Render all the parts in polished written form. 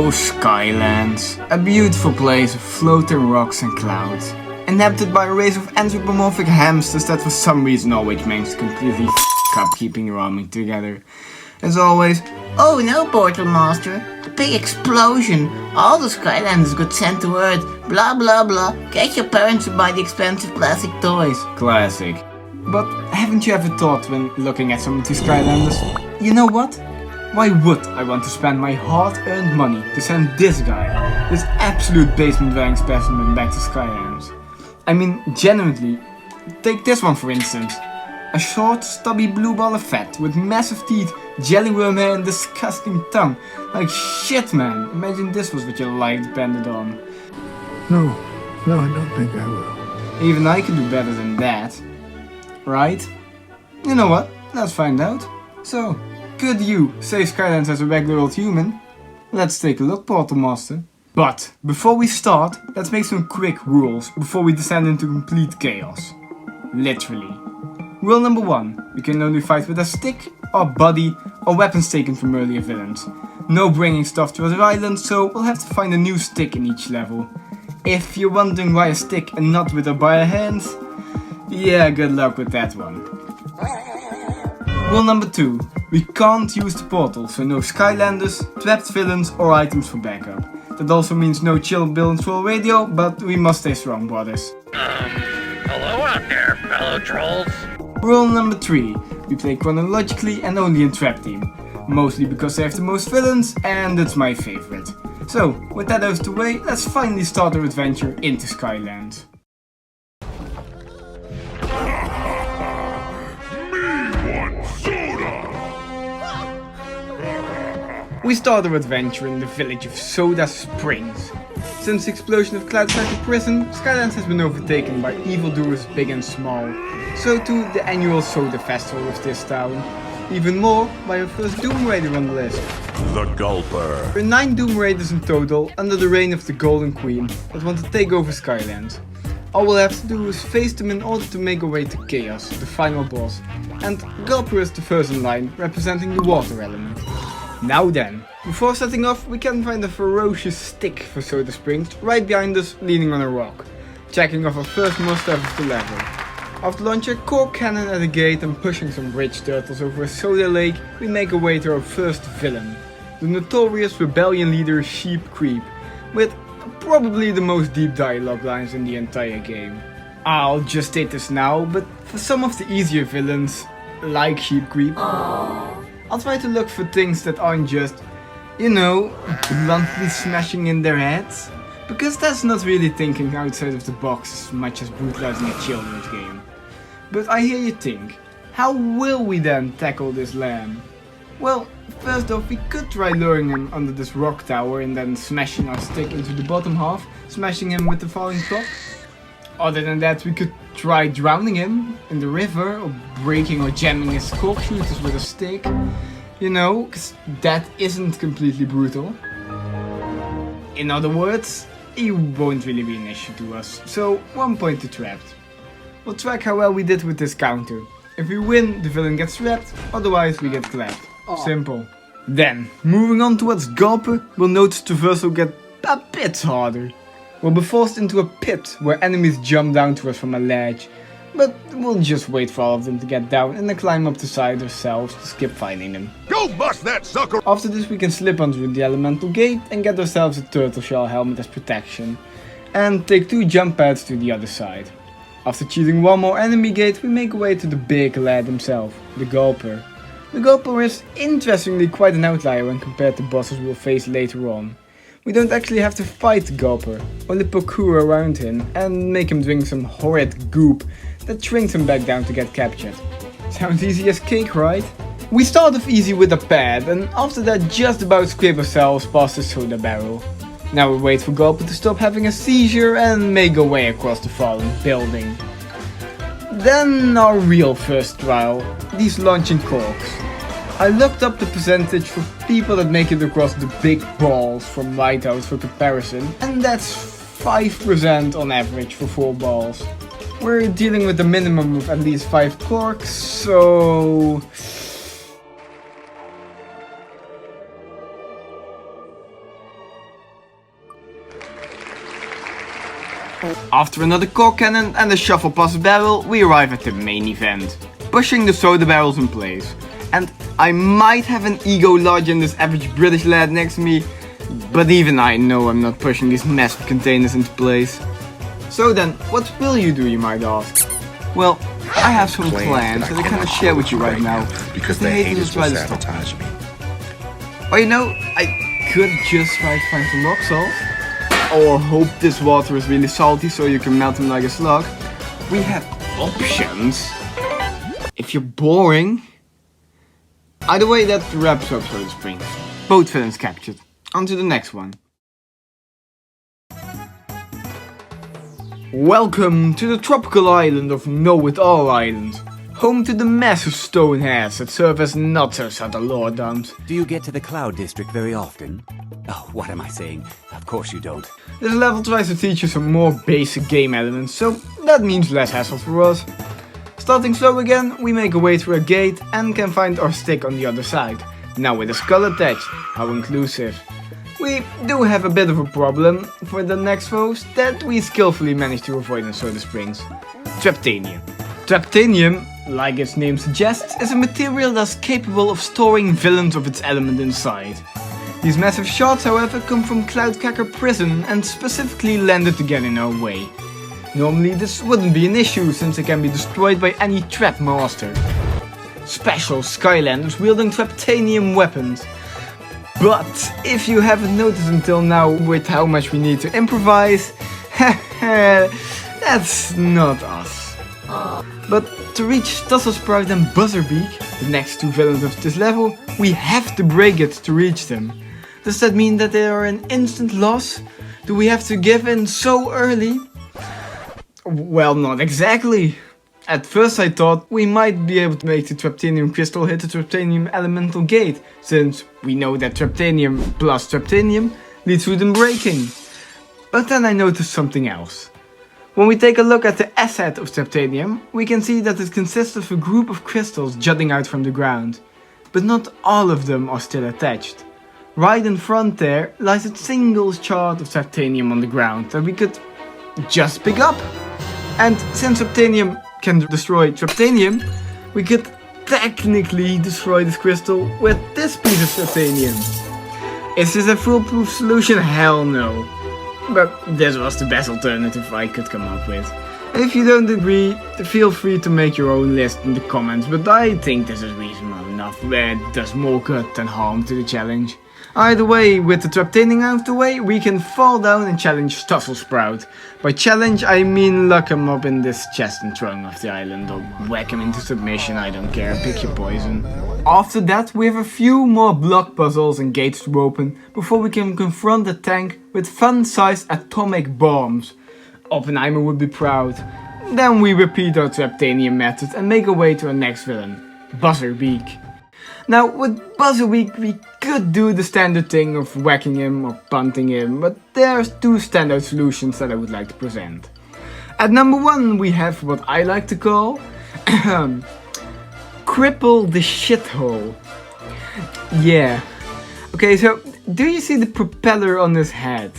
Oh, Skylands. A beautiful place of floating rocks and clouds. Inhabited by a race of anthropomorphic hamsters that for some reason always managed to completely up keeping your army together. As always, oh no, Portal Master. A big explosion. All the Skylanders got sent to Earth. Blah blah blah. Get your parents to buy the expensive plastic toys. Classic. But haven't you ever thought when looking at some of these Skylanders, you know what? Why would I want to spend my hard-earned money to send this guy, this absolute basement-dwelling specimen, back to Skylands? I mean, genuinely, take this one for instance. A short, stubby blue ball of fat with massive teeth, jellyworm hair and disgusting tongue. Like shit, man. Imagine this was what your life depended on. No, I don't think I will. Even I can do better than that. Right? You know what? Let's find out. So, could you save Skylands as a regular old human? Let's take a look, Portal Master. But, before we start, let's make some quick rules before we descend into complete chaos. Literally. Rule number 1. We can only fight with a stick, or body, or weapons taken from earlier villains. No bringing stuff to other islands, so we'll have to find a new stick in each level. If you're wondering why a stick and not with our bare hands, yeah, good luck with that one. Rule number 2. We can't use the portal, so no Skylanders, trapped villains or items for backup. That also means no chill Bill and Troll radio, but we must stay strong, brothers. Hello out there, fellow trolls. Rule number 3. We play chronologically and only in Trap Team. Mostly because they have the most villains, and it's my favorite. So, with that out of the way, let's finally start our adventure into Skyland. We start our adventure in the village of Soda Springs. Since the explosion of Cloud Cycle Prison, Skylands has been overtaken by evildoers big and small. So too the annual Soda Festival of this town. Even more by our first Doom Raider on the list. The Gulper. There are 9 Doom Raiders in total under the reign of the Golden Queen that want to take over Skylands. All we'll have to do is face them in order to make our way to Chaos, the final boss. And Gulper is the first in line, representing the water element. Now then, before setting off, we can find a ferocious stick for Soda Springs right behind us, leaning on a rock, checking off our first must-have of the level. After launching a cork cannon at the gate and pushing some bridge turtles over a soda lake, we make our way to our first villain, the notorious rebellion leader Sheep Creep, with probably the most deep dialogue lines in the entire game. I'll just state this now, but for some of the easier villains, like Sheep Creep, I'll try to look for things that aren't just, you know, bluntly smashing in their heads. Because that's not really thinking outside of the box as much as brutalizing a children's game. But I hear you think, how will we then tackle this lamb? Well, first off, we could try luring him under this rock tower and then smashing our stick into the bottom half, smashing him with the falling top. Other than that, we could try drowning him in the river, or breaking or jamming his cork shooters with a stick. You know, cause that isn't completely brutal. In other words, he won't really be an issue to us, so 1 point to trapped. We'll track how well we did with this counter. If we win, the villain gets trapped, otherwise we get clapped. Simple. Then, moving on towards Gulper, we'll notice traversal get a bit harder. We'll be forced into a pit where enemies jump down to us from a ledge, but we'll just wait for all of them to get down and then climb up the side ourselves to skip finding them. Go bust that sucker! After this we can slip onto the elemental gate and get ourselves a turtle shell helmet as protection, and take 2 jump pads to the other side. After cheating 1 more enemy gate, we make our way to the big lad himself, the Gulper. The Gulper is interestingly quite an outlier when compared to bosses we'll face later on. We don't actually have to fight the Gulper, only parkour around him and make him drink some horrid goop that shrinks him back down to get captured. Sounds easy as cake, right? We start off easy with a pad and after that just about scrape ourselves past the soda barrel. Now we wait for Gulper to stop having a seizure and make our way across the fallen building. Then our real first trial, these launching corks. I looked up the percentage for people that make it across the big balls from Lighthouse for comparison, and that's 5% on average for 4 balls. We're dealing with a minimum of at least 5 corks, so... After another cork cannon and a shuffle past barrel, we arrive at the main event, pushing the soda barrels in place. And I might have an ego larger than this average British lad next to me, but even I know I'm not pushing these massive containers into place. So then, what will you do, you might ask? Well, I have some plans that I cannot share with you right now, because the haters will try to sabotage me. Or you know, I could just try to find some rock salt. Or hope this water is really salty so you can melt them like a slug. We have options. If you're boring. Either way, that wraps up Soda Springs. Both villains captured. On to the next one. Welcome to the tropical island of Know-It-All Island. Home to the massive stone heads that serve as nutters at the lower dumps. Do you get to the Cloud District very often? Oh, what am I saying? Of course you don't. This level tries to teach you some more basic game elements, so that means less hassle for us. Starting slow again, we make our way through a gate and can find our stick on the other side. Now with a skull attached, how inclusive. We do have a bit of a problem for the next foes that we skillfully managed to avoid in Soda Springs. Traptanium. Traptanium, like its name suggests, is a material that's capable of storing villains of its element inside. These massive shards, however, come from Cloudcracker Prison and specifically landed again in our way. Normally this wouldn't be an issue since it can be destroyed by any trap master. Special Skylanders wielding Traptanium weapons. But if you haven't noticed until now with how much we need to improvise, that's not us. But to reach Tussle-Sprout and Buzzerbeak, the next two villains of this level, we have to break it to reach them. Does that mean that they are an instant loss? Do we have to give in so early? Well, not exactly. At first I thought we might be able to make the Traptanium crystal hit the Traptanium elemental gate, since we know that Traptanium plus Traptanium leads to them breaking. But then I noticed something else. When we take a look at the asset of Traptanium, we can see that it consists of a group of crystals jutting out from the ground. But not all of them are still attached. Right in front there lies a single shard of Traptanium on the ground that we could just pick up. And since Traptanium can destroy Traptanium, we could technically destroy this crystal with this piece of Traptanium. Is this a foolproof solution? Hell no. But this was the best alternative I could come up with. And if you don't agree, feel free to make your own list in the comments, but I think this is reasonable enough where it does more good than harm to the challenge. Either way, with the Traptanium out of the way, we can fall down and challenge Tussle-Sprout. By challenge, I mean lock him up in this chest and throw him off the island, or whack him into submission, I don't care, pick your poison. After that, we have a few more block puzzles and gates to open, before we can confront the tank with fun-sized atomic bombs. Oppenheimer would be proud. Then we repeat our Traptanium method and make our way to our next villain, Buzzerbeak. Now, with Buzzerbeak we could do the standard thing of whacking him or punting him, but there's two standard solutions that I would like to present. At number one we have what I like to call cripple the shithole. Yeah. Okay, so do you see the propeller on his head?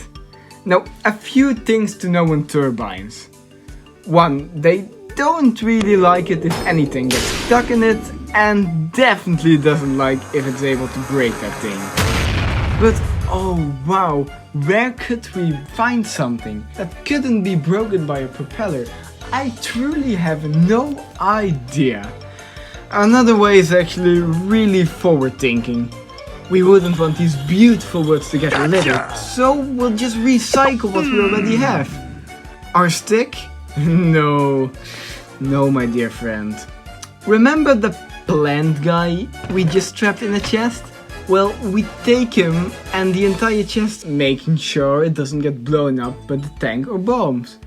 Now, a few things to know on turbines. One, they don't really like it if anything gets stuck in it, and definitely doesn't like if it's able to break that thing. But oh wow, where could we find something that couldn't be broken by a propeller? I truly have no idea. Another way is actually really forward thinking. We wouldn't want these beautiful woods to get littered, so we'll just recycle what we already have. Our stick? No, my dear friend. Remember the plant guy we just trapped in a chest? Well, we take him and the entire chest, making sure it doesn't get blown up by the tank or bombs.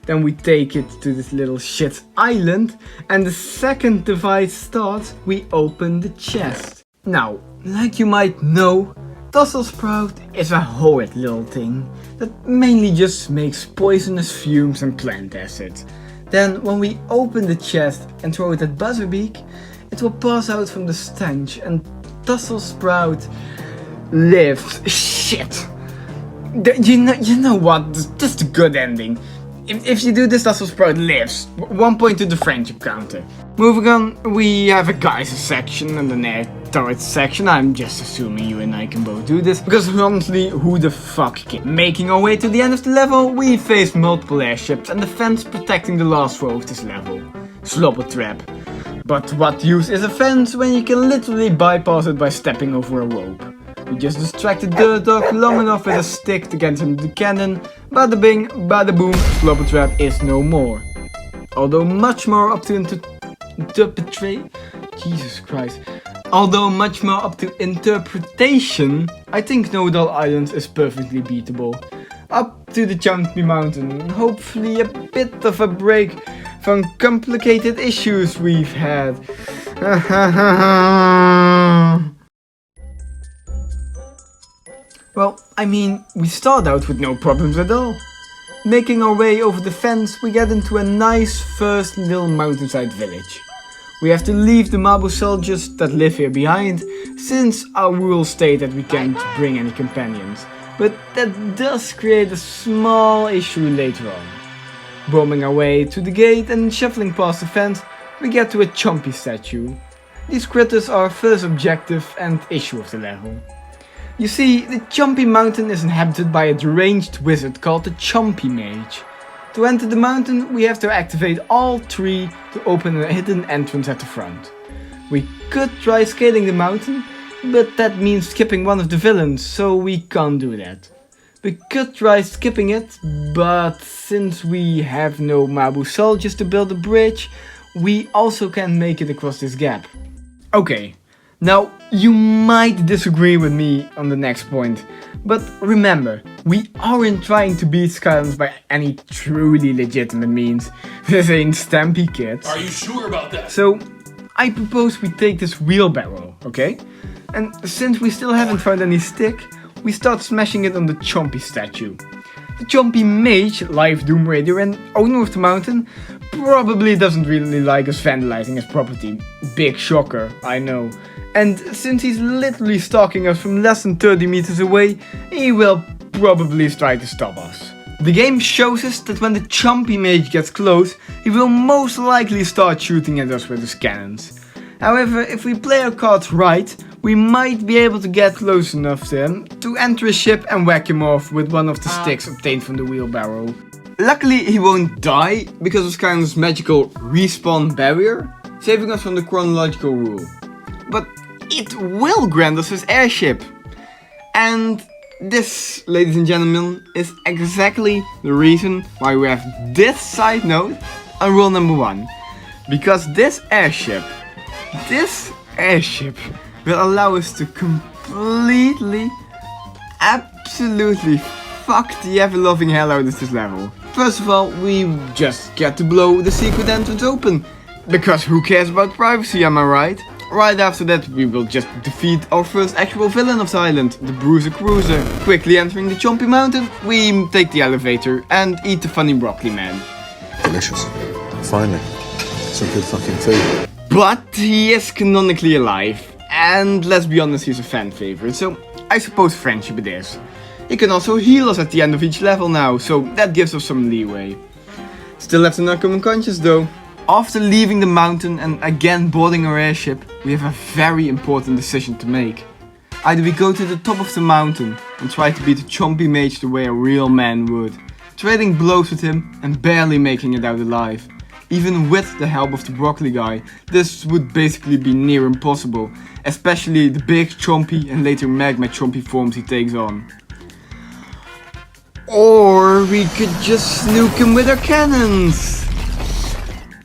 Then we take it to this little shit island, and the second device starts, we open the chest. Now, like you might know, Tussle-Sprout is a horrid little thing that mainly just makes poisonous fumes and plant acid. Then when we open the chest and throw it at Buzzerbeak, it will pass out from the stench and Tussle-Sprout lives. Shit! You know what? Just a good ending. If you do this, that's what Sprout lives. 1 point to the friendship counter. Moving on, we have a guys section and an air turret section. I'm just assuming you and I can both do this, because honestly, who the fuck can? Making our way to the end of the level, we face multiple airships and the fence protecting the last row of this level. Slobber Trap. But what use is a fence when you can literally bypass it by stepping over a rope? We just distracted Dirt Dog long enough with a stick to get him to the cannon. Bada bing, bada boom, Slobber Trap is no more. Although much more up to interpretation, I think Moai Islands is perfectly beatable. Up to the Jumpy Mountain, and hopefully a bit of a break from complicated issues we've had. Well, I mean, we start out with no problems at all. Making our way over the fence, we get into a nice first little mountainside village. We have to leave the marble soldiers that live here behind, since our rules state that we can't bring any companions. But that does create a small issue later on. Bombing our way to the gate and shuffling past the fence, we get to a Chompy statue. These critters are our first objective and issue of the level. You see, the Chompy Mountain is inhabited by a deranged wizard called the Chompy Mage. To enter the mountain, we have to activate all 3 to open a hidden entrance at the front. We could try scaling the mountain, but that means skipping one of the villains, so we can't do that. We could try skipping it, but since we have no Mabu soldiers to build a bridge, we also can't make it across this gap. Okay. Now, you might disagree with me on the next point, but remember, we aren't trying to beat Skylanders by any truly legitimate means. This ain't Stampy, kids. Are you sure about that? So, I propose we take this wheelbarrow, okay? And since we still haven't found any stick, we start smashing it on the Chompy statue. The Chompy Mage, Live Doom Raider and owner of the mountain, probably doesn't really like us vandalizing his property. Big shocker, I know. And since he's literally stalking us from less than 30 meters away, he will probably try to stop us. The game shows us that when the Chompy Mage gets close, he will most likely start shooting at us with his cannons. However, if we play our cards right, we might be able to get close enough to him to enter a ship and whack him off with one of the sticks obtained from the wheelbarrow. Luckily, he won't die because of Skylanders' magical respawn barrier, saving us from the chronological rule. But it will grant us his airship. And this, ladies and gentlemen, is exactly the reason why we have this side note on rule number 1. Because this airship will allow us to completely, absolutely fuck the ever-loving hell out of this level. First of all, we just get to blow the secret entrance open. Because who cares about privacy, am I right? Right after that, we will just defeat our first actual villain of the island, the Bruiser Cruiser. Quickly entering the Chompy Mountain, we take the elevator and eat the funny broccoli man. Delicious. Finally. Some good fucking food. But he is canonically alive, and let's be honest, he's a fan favorite, so I suppose friendship it is. He can also heal us at the end of each level now, so that gives us some leeway. Still have to knock him unconscious though. After leaving the mountain and again boarding our airship, we have a very important decision to make. Either we go to the top of the mountain and try to beat the Chompy Mage the way a real man would, trading blows with him and barely making it out alive. Even with the help of the broccoli guy, this would basically be near impossible, especially the big Chompy and later magma Chompy forms he takes on. Or we could just nuke him with our cannons.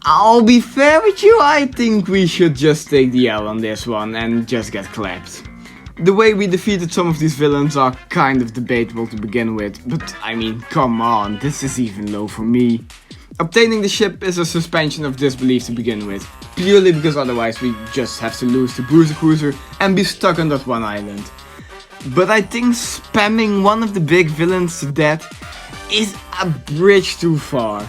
I'll be fair with you, I think we should just take the L on this one and just get clapped. The way we defeated some of these villains are kind of debatable to begin with, but I mean, come on, this is even low for me. Obtaining the ship is a suspension of disbelief to begin with, purely because otherwise we just have to lose to Bruiser Cruiser and be stuck on that one island. But I think spamming one of the big villains to death is a bridge too far.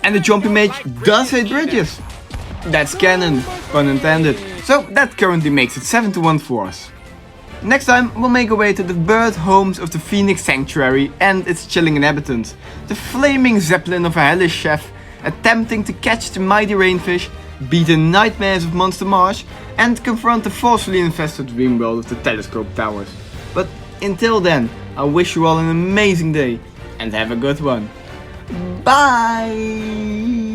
And the Chompy Mage does hate bridges. That's canon, pun intended. So that currently makes it 7-1 for us. Next time we'll make our way to the bird homes of the Phoenix Sanctuary and its chilling inhabitants, the flaming zeppelin of a hellish chef attempting to catch the mighty rainfish, beat the nightmares of Monster Marsh, and confront the forcefully infested dream world of the telescope towers. But until then, I wish you all an amazing day and have a good one. Bye!